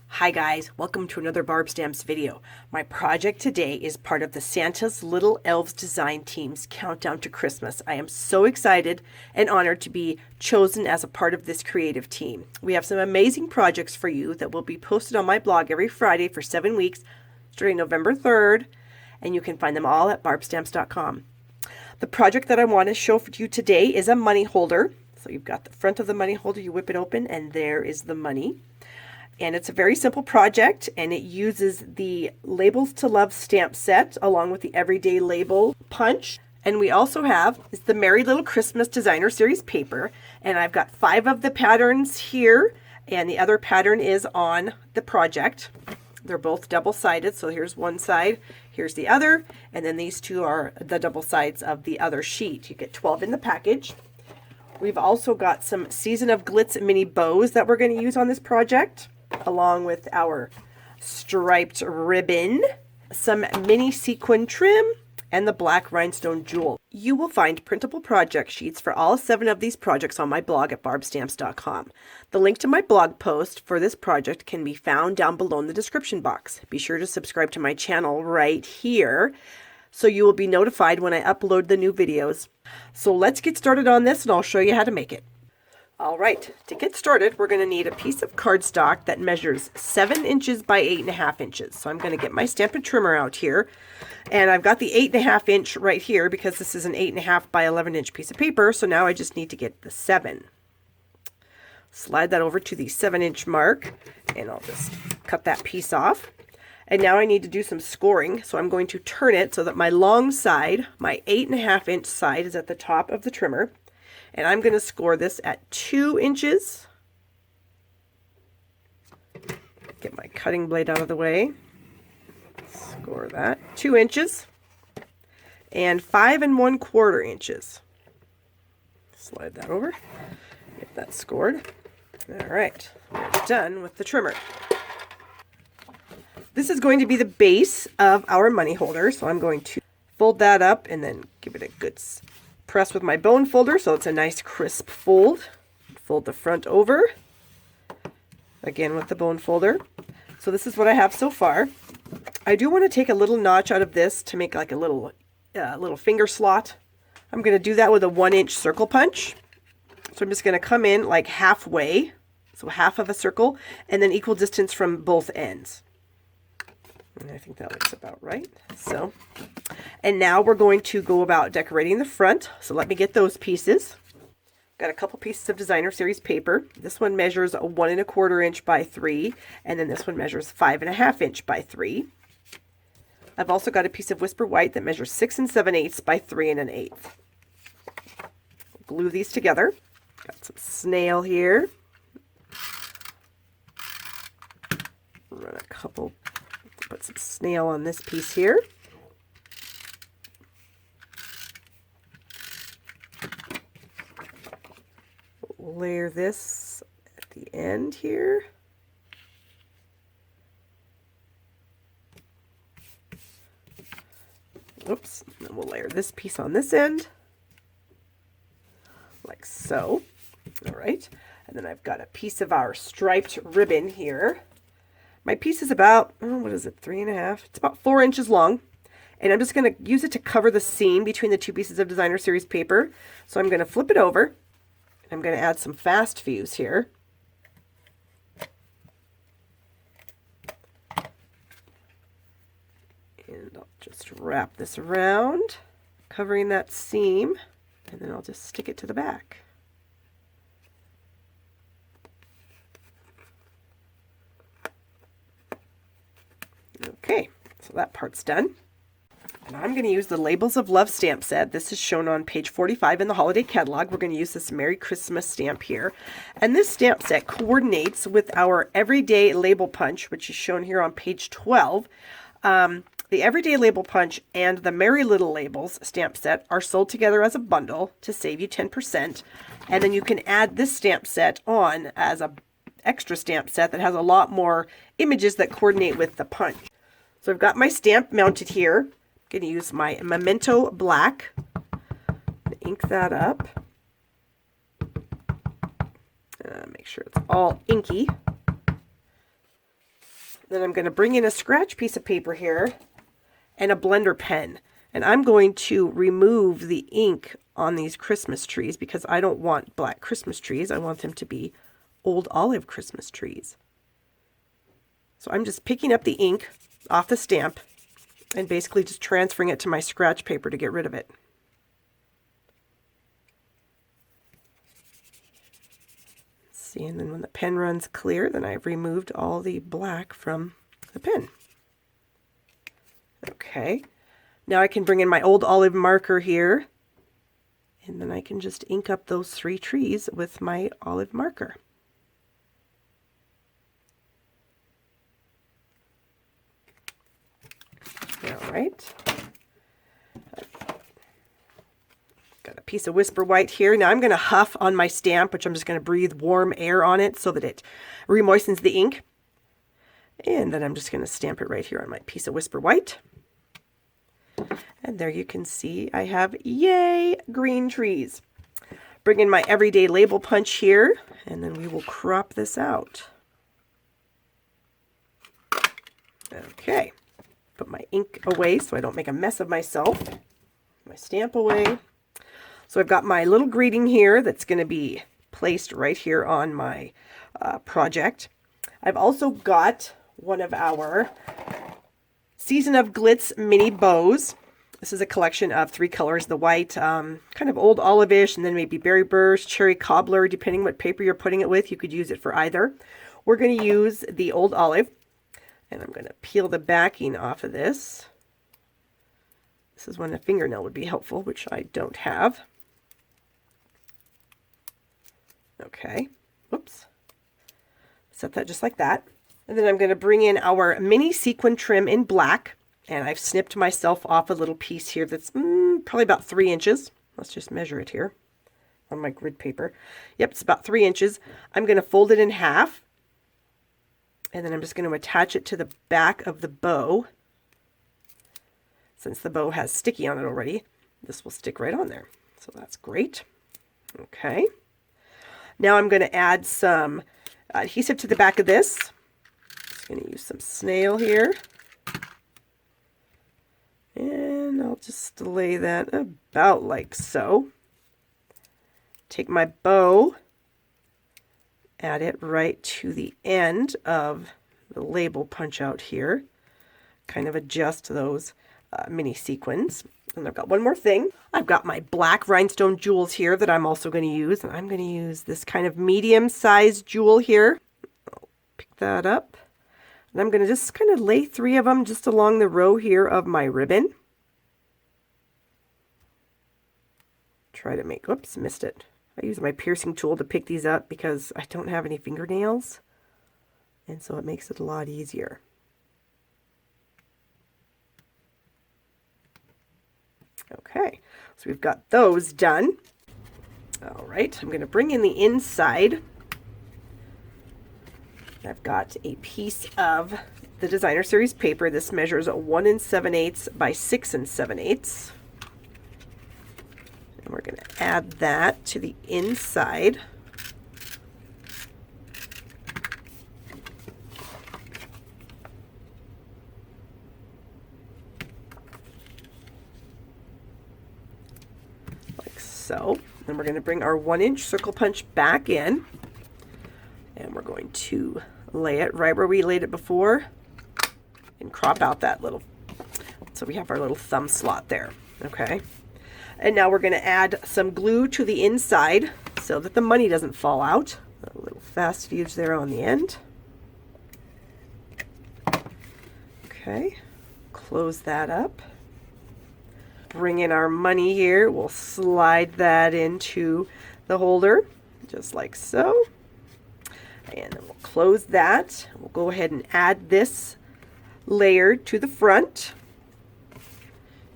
Hi guys, welcome to another Barb Stamps video. My project today is part of the Santa's Little Elves Design Team's Countdown to Christmas. I am so excited and honored to be chosen as a part of this creative team. We have some amazing projects for you that will be posted on my blog every Friday for 7 weeks, starting November 3rd, and you can find them all at barbstamps.com. The project that I want to show for you today is a money holder. So you've got the front of the money holder, you whip it open, and there is the money. And it's a very simple project, and it uses the Labels to Love stamp set along with the Everyday Label punch. And we also have is the Merry Little Christmas Designer Series paper. And I've got 5 of the patterns here, and the other pattern is on the project. They're both double-sided, so here's one side, here's the other, and then these two are the double sides of the other sheet. You get 12 in the package. We've also got some Season of Glitz mini bows that we're going to use on this project, along with our striped ribbon, some mini sequin trim, and the black rhinestone jewel. You will find printable project sheets for all 7 of these projects on my blog at barbstamps.com. The link to my blog post for this project can be found down below in the description box. Be sure to subscribe to my channel right here so you will be notified when I upload the new videos. So let's get started on this and I'll show you how to make it. All right, to get started, we're going to need a piece of cardstock that measures 7 inches by 8.5 inches. So I'm going to get my Stampin' trimmer out here, and I've got the 8.5 inch right here because this is an 8.5 by 11 inch piece of paper. So now I just need to get the 7. Slide that over to the 7 inch mark, and I'll just cut that piece off. And now I need to do some scoring. So I'm going to turn it so that my long side, my 8.5 inch side, is at the top of the trimmer. And I'm going to score this at 2 inches. Get my cutting blade out of the way. Score that. 2 inches. And 5 1/4 inches. Slide that over. Get that scored. All right. We're done with the trimmer. This is going to be the base of our money holder. So I'm going to fold that up and then give it a good press with my bone folder so it's a nice crisp fold. Fold the front over, again with the bone folder. So this is what I have so far. I do want to take a little notch out of this to make like a little finger slot. I'm going to do that with a 1 inch circle punch. So I'm just going to come in like halfway, so half of a circle, and then equal distance from both ends. And I think that looks about right. So, and now we're going to go about decorating the front. So let me get those pieces. Got a couple pieces of Designer Series paper. This one measures a 1 1/4 inch by 3, and then this one measures 5 1/2 inch by 3. I've also got a piece of Whisper White that measures 6 7/8 by 3 1/8. Glue these together. Got some snail here. Run a couple. Put some snail on this piece here. Layer this at the end here. Oops. And then we'll layer this piece on this end. Like so. All right. And then I've got a piece of our striped ribbon here. My piece is about, what is it, 3.5? It's about 4 inches long. And I'm just going to use it to cover the seam between the 2 pieces of Designer Series paper. So I'm going to flip it over. And I'm going to add some fast fuse here. And I'll just wrap this around, covering that seam. And then I'll just stick it to the back. Okay, so that part's done. And I'm going to use the Labels of Love stamp set. This is shown on page 45 in the holiday catalog. We're going to use this Merry Christmas stamp here. And this stamp set coordinates with our Everyday Label Punch, which is shown here on page 12. The Everyday Label Punch and the Merry Little Labels stamp set are sold together as a bundle to save you 10%. And then you can add this stamp set on as a extra stamp set that has a lot more images that coordinate with the punch. So I've got my stamp mounted here. I'm going to use my Memento Black. Ink that up. Make sure it's all inky. Then I'm going to bring in a scratch piece of paper here and a blender pen. And I'm going to remove the ink on these Christmas trees because I don't want black Christmas trees. I want them to be old olive Christmas trees. So I'm just picking up the ink off the stamp and basically just transferring it to my scratch paper to get rid of it. See, and then when the pen runs clear, then I've removed all the black from the pen. Okay, now I can bring in my old olive marker here, and then I can just ink up those 3 trees with my olive marker. All right. Got a piece of Whisper White here. Now I'm going to huff on my stamp, which I'm just going to breathe warm air on it so that it remoistens the ink. And then I'm just going to stamp it right here on my piece of Whisper White. And there you can see I have, yay, green trees. Bring in my everyday label punch here, and then we will crop this out. Okay. Put my ink away so I don't make a mess of myself. My stamp away. So I've got my little greeting here that's going to be placed right here on my project. I've also got one of our Season of Glitz mini bows. This is a collection of 3 colors, the white, kind of old olive-ish, and then maybe berry burst, cherry cobbler, depending what paper you're putting it with. You could use it for either. We're going to use the old olive. And I'm going to peel the backing off of this. This is when a fingernail would be helpful, which I don't have. Okay, whoops. Set that just like that. And then I'm going to bring in our mini sequin trim in black. And I've snipped myself off a little piece here that's probably about 3 inches. Let's just measure it here on my grid paper. Yep, it's about 3 inches. I'm going to fold it in half. And then I'm just going to attach it to the back of the bow. Since the bow has sticky on it already, this will stick right on there. So that's great. Okay. Now I'm going to add some adhesive to the back of this. Just going to use some snail here. And I'll just lay that about like so. Take my bow. Add it right to the end of the label punch out here. Kind of adjust those mini sequins. And I've got one more thing. I've got my black Rhinestone Jewels here that I'm also going to use. And I'm going to use this kind of medium-sized jewel here. I'll pick that up. And I'm going to just kind of lay 3 of them just along the row here of my ribbon. Try to make, whoops, missed it. I use my piercing tool to pick these up because I don't have any fingernails, and so it makes it a lot easier. Okay, so we've got those done. All right, I'm going to bring in the inside. I've got a piece of the Designer Series paper. This measures 1 7/8 by 6 7/8. And we're going to add that to the inside. Like so. Then we're going to bring our 1-inch circle punch back in. And we're going to lay it right where we laid it before and crop out that little, so we have our little thumb slot there. Okay. And now we're going to add some glue to the inside so that the money doesn't fall out. A little fast fuse there on the end. Okay, close that up. Bring in our money here. We'll slide that into the holder, just like so. And then we'll close that. We'll go ahead and add this layer to the front.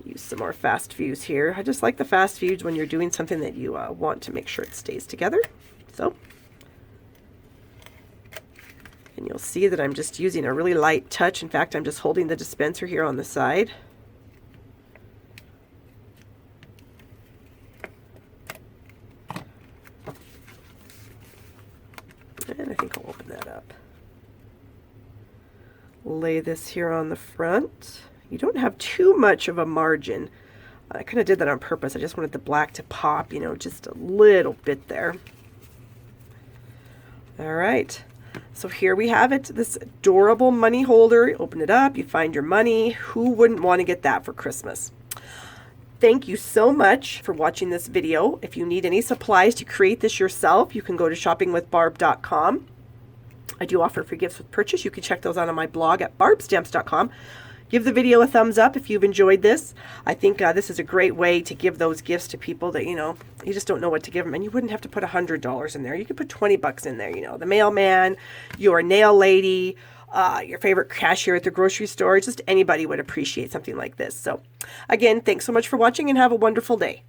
Use some more fast fuse here. I just like the fast fuse when you're doing something that you want to make sure it stays together. So, and you'll see that I'm just using a really light touch. In fact, I'm just holding the dispenser here on the side. And I think I'll open that up. lay this here on the front. You don't have too much of a margin. I kind of did that on purpose. I just wanted the black to pop, you know, just a little bit there. All right. So here we have it, this adorable money holder. You open it up, you find your money. Who wouldn't want to get that for Christmas? Thank you so much for watching this video. If you need any supplies to create this yourself, you can go to shoppingwithbarb.com. I do offer free gifts with purchase. You can check those out on my blog at barbstamps.com. Give the video a thumbs up if you've enjoyed this. I think this is a great way to give those gifts to people that, you know, you just don't know what to give them. And you wouldn't have to put $100 in there. You could put 20 bucks in there, you know, the mailman, your nail lady, your favorite cashier at the grocery store. Just anybody would appreciate something like this. So again, thanks so much for watching and have a wonderful day.